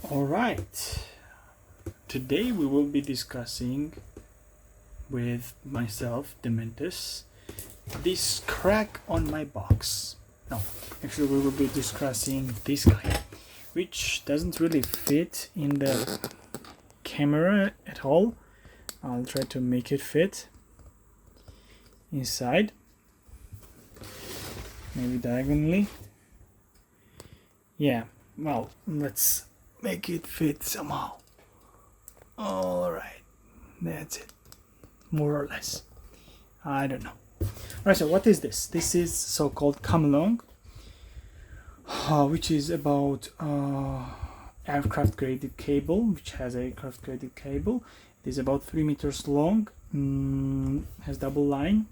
All right. Today we will be discussing with myself, Dementis, this crack on my box. No, actually we will be discussing this guy, which doesn't really fit in the camera at all. I'll try to make it fit inside, maybe diagonally. Yeah, well, let's make it fit somehow. All right, that's it, more or less. I don't know. All right, so what is this? This is so-called come along, which is about aircraft graded cable, which has aircraft graded cable. It is about 3 meters long, has double line,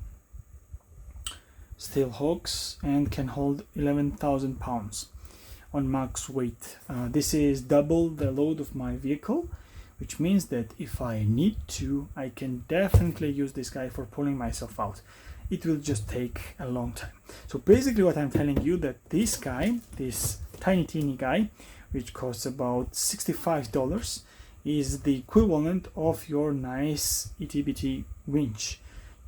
steel hooks, and can hold 11,000 pounds on max weight. This is double the load of my vehicle, which means that if I need to, I can definitely use this guy for pulling myself out. It will just take a long time. So basically what I'm telling you, that this guy, this tiny teeny guy, which costs about $65, is the equivalent of your nice itty winch,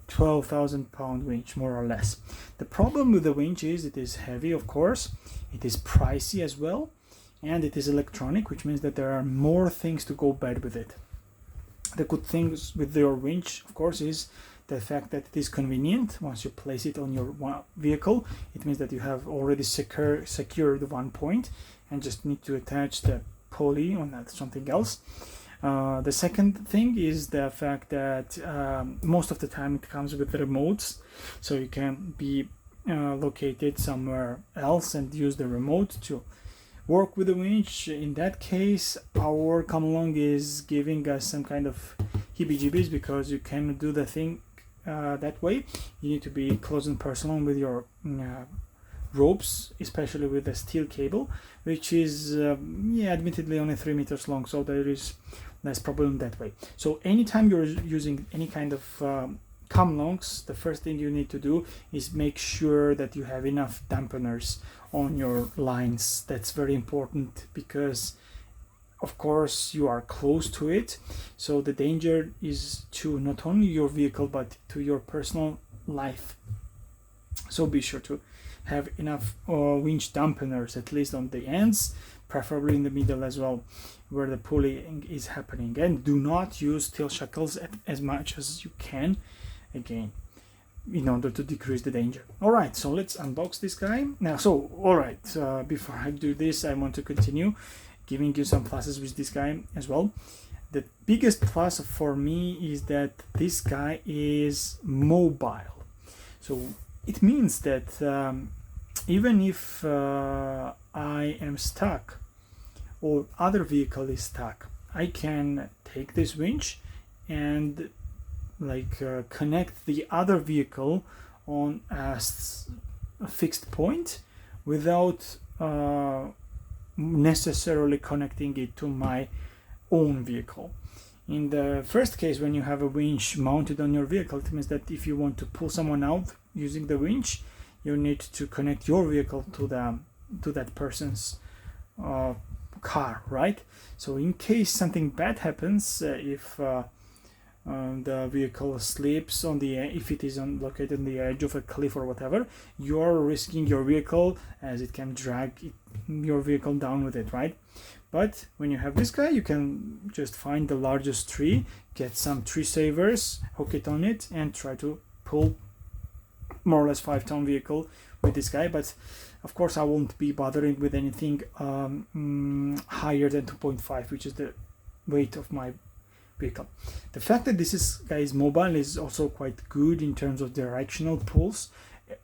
12,000 pound winch, more or less. The problem with the winch is it is heavy, of course, it is pricey as well, and it is electronic, which means that there are more things to go bad with it. The good things with your winch, of course, is the fact that it is convenient. Once you place it on your vehicle, it means that you have already secured one point and just need to attach the pulley on that something else. The second thing is the fact that most of the time it comes with remotes, so you can be located somewhere else and use the remote to work with the winch. In that case, our come along is giving us some kind of heebie-jeebies, because you cannot do the thing that way. You need to be close and personal with your ropes, especially with the steel cable, which is admittedly only 3 meters long, so there is less problem that way. So anytime you're using any kind of come longs, the first thing you need to do is make sure that you have enough dampeners on your lines. That's very important, because of course you are close to it, so the danger is to not only your vehicle but to your personal life. So be sure to have enough winch dampeners, at least on the ends, preferably in the middle as well, where the pulling is happening. And do not use steel shackles as much as you can, again, in order to decrease the danger. All right, so let's unbox this guy now. So all right, before I do this, I want to continue giving you some pluses with this guy as well. The biggest plus for me is that this guy is mobile. So it means that even if I am stuck or other vehicle is stuck, I can take this winch and connect the other vehicle on a fixed point without necessarily connecting it to my own vehicle. In the first case, when you have a winch mounted on your vehicle, it means that if you want to pull someone out using the winch, you need to connect your vehicle to that person's car, right? So in case something bad happens, if the vehicle slips if it is located on the edge of a cliff or whatever, you're risking your vehicle, as it can drag your vehicle down with it, right? But when you have this guy, you can just find the largest tree, get some tree savers, hook it on it, and try to pull more or less 5-ton vehicle with this guy. But of course I won't be bothering with anything higher than 2.5, which is the weight of my vehicle. The fact that this guy is mobile is also quite good in terms of directional pulls.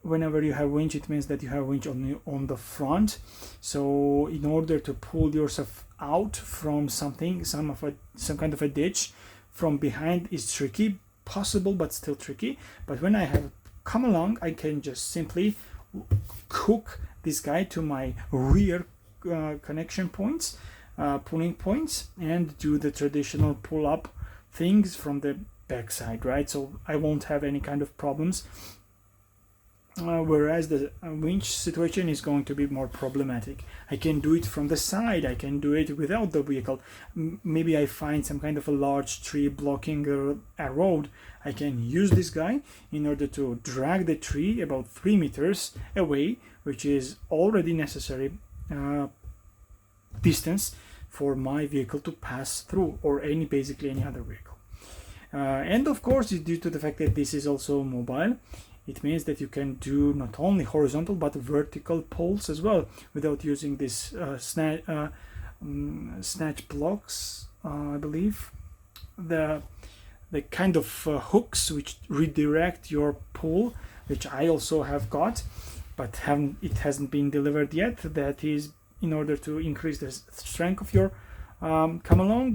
Whenever you have winch, it means that you have winch on the front. So in order to pull yourself out from some kind of a ditch from behind is tricky, possible but still tricky. But when I have come along, I can just simply hook this guy to my rear connection points, pulling points, and do the traditional pull up things from the backside, right? So I won't have any kind of problems whereas the winch situation is going to be more problematic. I can do it from the side, I can do it without the vehicle. Maybe I find some kind of a large tree blocking a road. I can use this guy in order to drag the tree about 3 meters away, which is already necessary distance for my vehicle to pass through, or basically any other vehicle. And of course, due to the fact that this is also mobile, it means that you can do not only horizontal but vertical pulls as well without using this snatch blocks, I believe. The kind of hooks which redirect your pull, which I also have got, but it hasn't been delivered yet. That is in order to increase the strength of your come along.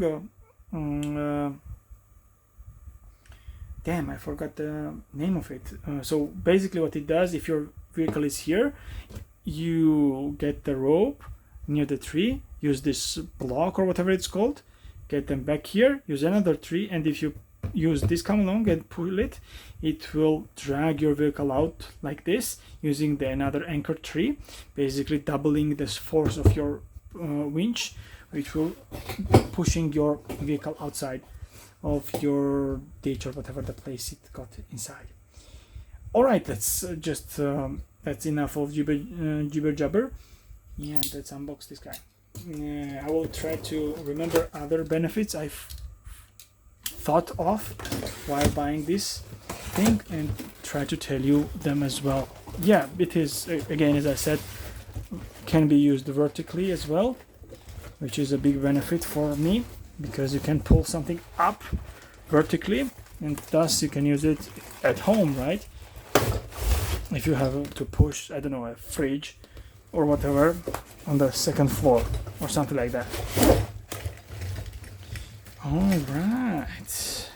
Damn, I forgot the name of it. So basically what it does, if your vehicle is here, you get the rope near the tree, use this block or whatever it's called, get them back here, use another tree, and if you use this come along and pull it, it will drag your vehicle out like this using another anchor tree, basically doubling this force of your winch, which will pushing your vehicle outside of your ditch or whatever the place it got inside. All right, let's just that's enough of jibber jabber, and let's unbox this guy. I will try to remember other benefits I've thought of while buying this thing and try to tell you them as well. Yeah, it is, again, as I said, can be used vertically as well, which is a big benefit for me, because you can pull something up vertically, and thus you can use it at home, right? If you have to push, I don't know, a fridge or whatever on the second floor or something like that. All right.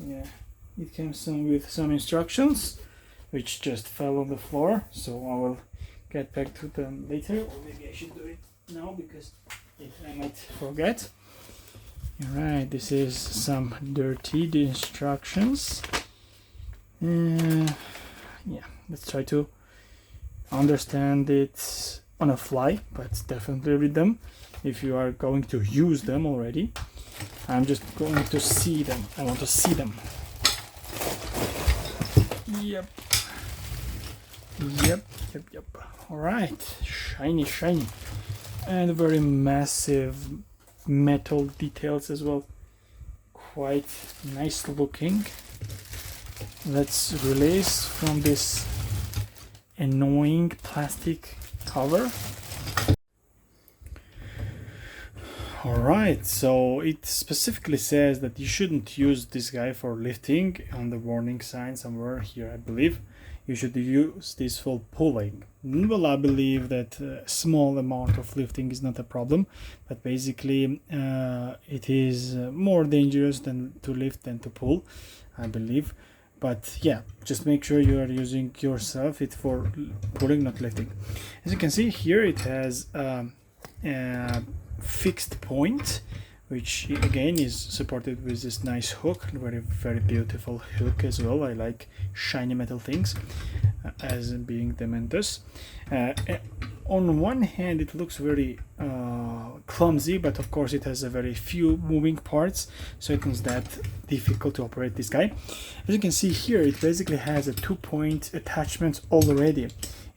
Yeah, it comes with some instructions, which just fell on the floor, so I will get back to them later, or maybe I should do it now because I might forget. Alright, this is some dirty instructions. Yeah, let's try to understand it on a fly, but definitely read them if you are going to use them already. I'm just going to see them. I want to see them. Yep. Alright, shiny. And very massive metal details as well, quite nice looking. Let's release from this annoying plastic cover. Alright, so it specifically says that you shouldn't use this guy for lifting on the warning sign somewhere here, I believe. You should use this for pulling. Well, I believe that a small amount of lifting is not a problem, but basically it is more dangerous to lift than to pull, I believe. But yeah, just make sure you are using yourself it for pulling, not lifting. As you can see here, it has a fixed point, which again is supported with this nice hook, very beautiful hook as well. I like shiny metal things as being tremendous. On one hand it looks very clumsy, but of course it has a very few moving parts, so it is that difficult to operate this guy. As you can see here, it basically has a 2-point attachment already.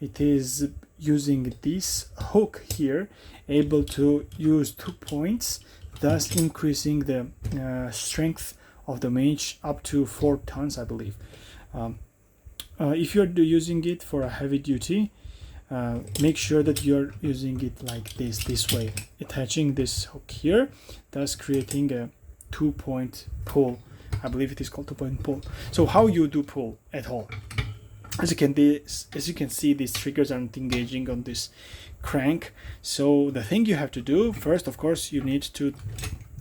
It is using this hook here, able to use 2 points, thus increasing the strength of the winch up to 4 tons, I believe. If you're using it for a heavy duty, make sure that you're using it like this way, attaching this hook here, thus creating a 2-point pull. I believe it is called 2-point pull. So how you do pull at all? As you can see, these triggers aren't engaging on this crank. So the thing you have to do first, of course, you need to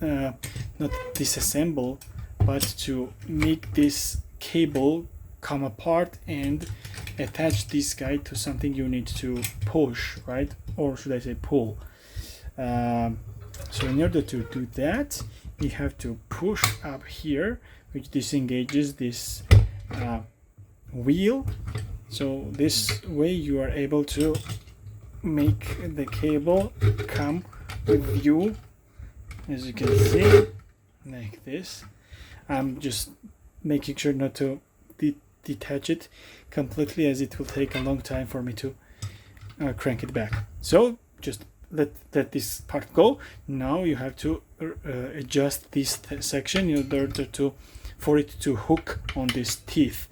not disassemble, but to make this cable come apart and attach this guy to something you need to push, right? Or should I say pull? So in order to do that, you have to push up here, which disengages this wheel. So this way you are able to make the cable come with you, as you can see, like this. I'm just making sure not to detach it completely, as it will take a long time for me to crank it back. So just let this part go. Now you have to adjust this section in order for it to hook on this teeth.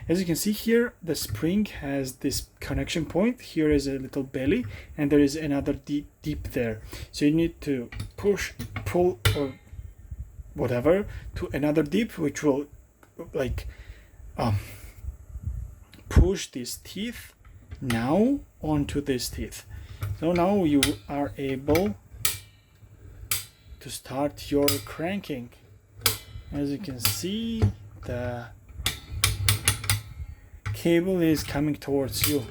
As you can see here, the spring has this connection point. Here is a little belly, and there is another deep there. So you need to push, pull, or whatever to another deep, which will like push these teeth now onto this teeth. So now you are able to start your cranking. As you can see, the cable is coming towards you.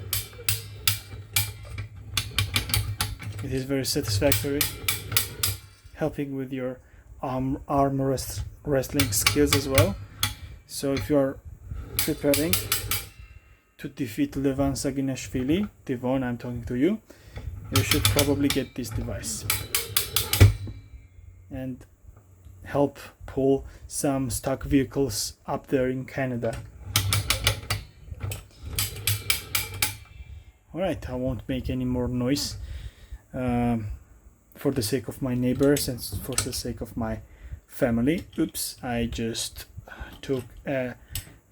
It is very satisfactory, helping with your arm wrestling skills as well. So if you are preparing to defeat Levan Saginashvili, Devon, I'm talking to you, you should probably get this device and help pull some stock vehicles up there in Canada. Alright, I won't make any more noise for the sake of my neighbors and for the sake of my family. Oops, I just took a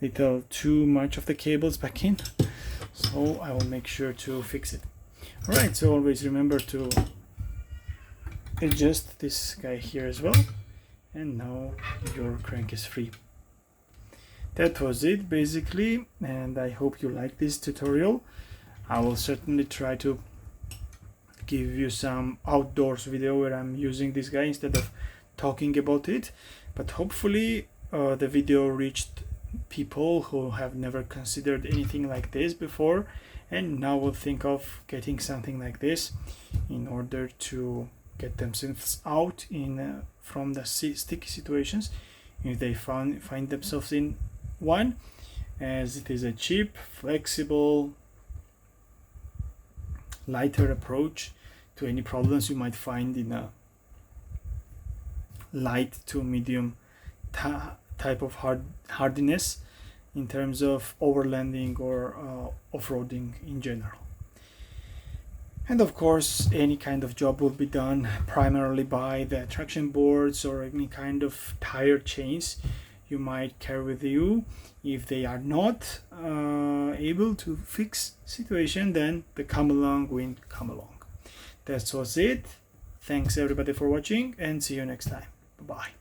little too much of the cables back in, so I will make sure to fix it. Alright, so always remember to adjust this guy here as well, and now your crank is free. That was it basically, and I hope you like this tutorial. I will certainly try to give you some outdoors video where I'm using this guy instead of talking about it, but hopefully the video reached people who have never considered anything like this before and now will think of getting something like this in order to get themselves out from the sticky situations if they find themselves in one, as it is a cheap, flexible, lighter approach to any problems you might find in a light to medium type of hardiness in terms of overlanding or off-roading in general. And of course, any kind of job will be done primarily by the traction boards or any kind of tire chains you might carry with you. If they are not able to fix situation, then the come along will come along. That was it. Thanks everybody for watching, and see you next time. Bye bye.